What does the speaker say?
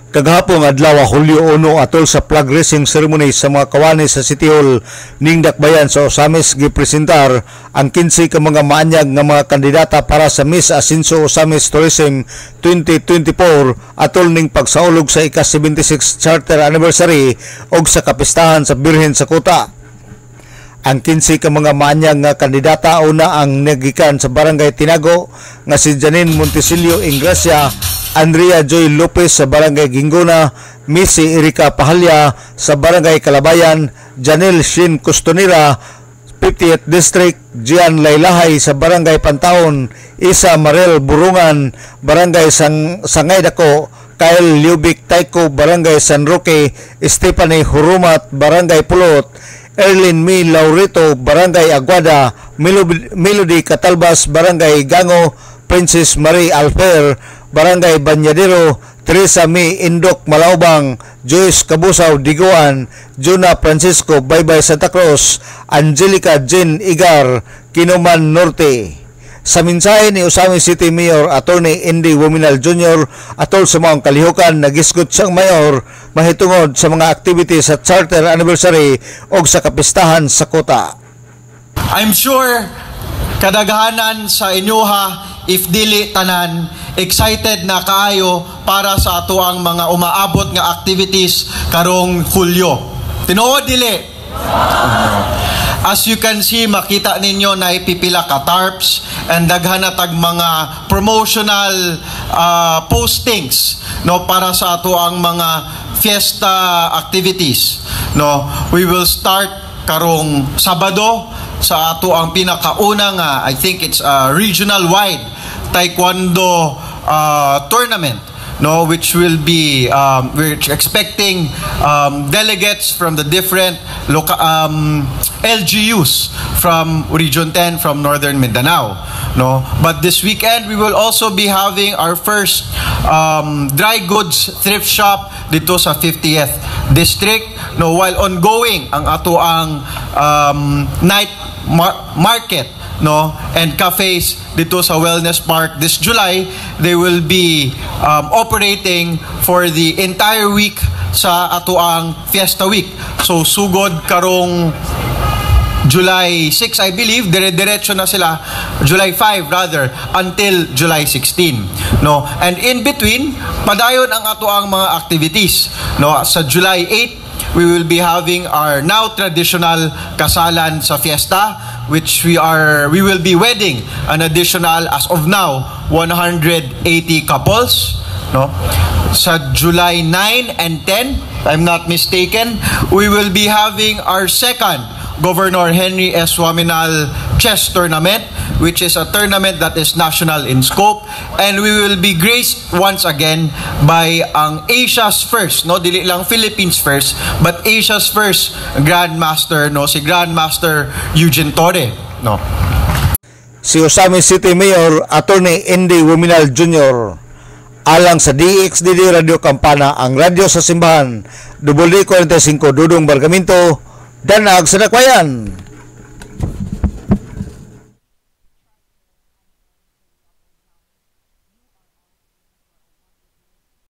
Kagahapon adlaw Hulyo 1 atol sa flag raising ceremony sa mga kawani sa City Hall ning Dakbayan sa Osamis gipresentar ang 15 ka mga maanyag nga mga kandidata para sa Miss Asenso Osamis Tourism 2024 atol ning pagsaulog sa ika-76 charter anniversary og sa kapistahan sa Birhen sa Kuta. Ang 15 ka mga maanyag nga kandidata una ang nagikan sa Barangay Tinago nga si Janine Montesilio Ingracia, Andrea Joy Lopez sa Barangay Gingona, Missy Erika Pahalya sa Barangay Kalabayan, Janelle Shin Costonera 50th District, Gian Laylahay sa Barangay Pantaon, Isa Marel Burungan, Barangay Sangay Dako, Kyle Liubik Taiko, Barangay San Roque, Stephanie Hurumat, Barangay Pulot, Erlin Mi Laurito, Barangay Aguada, Melody Catalbas, Barangay Gango, Princess Marie Alfer, Barangay Banyadero, Teresa Mi Indok Malaubang, Joyce Kabusaw Diguan, Juna Francisco Baybay Santa Cruz, Angelica Jean Igar, Kinuman Norte. Sa mensahe ni Osamis City Mayor Attorney Indy Wominal Jr. atol sa mga kalihukan nagisgot siyang mayor mahitungod sa mga activities sa charter anniversary o sa kapistahan sa Kuta. I'm sure kadaghanan sa inyuha if dili tanan excited na kaayo para sa ato ang mga umaabot nga activities karong Hulyo. Tinuod dili? As you can see, makita ninyo na ipipila ka tarps and daghan na tag mga promotional postings no para sa ato ang mga fiesta activities. No, we will start karong Sabado sa ato ang pinakauna nga I think it's a regional wide taekwondo tournament, no, which will be we're expecting delegates from the different LGUs from Region 10 from Northern Mindanao, no. But this weekend we will also be having our first dry goods thrift shop dito sa 50th District, no, while ongoing ang ato ang night market, no, and cafes dito sa Wellness Park this July. They will be operating for the entire week sa ato ang Fiesta Week. So sugod karong July 6 I believe, dire-diretso na sila July 5 rather until July 16, no. And in between padayon ang ato ang mga activities, no. Sa July 8 we will be having our now traditional kasalan sa fiesta, which we will be wedding an additional as of now 180 couples, no. Sa July 9 and 10 if I'm not mistaken, we will be having our second Governor Henry S. Waminal Chess Tournament, which is a tournament that is national in scope, and we will be graced once again by ang Asia's first, no, dili lang Philippines first, but Asia's first Grandmaster, no, si Grandmaster Eugene Torre, no. Si Osamis City Mayor Attorney Indy Wominal Jr. alang sa DXDD Radio Kampana, ang radyo sa simbahan, WD45 Dudong Bargamento, Danag sa Dakbayan.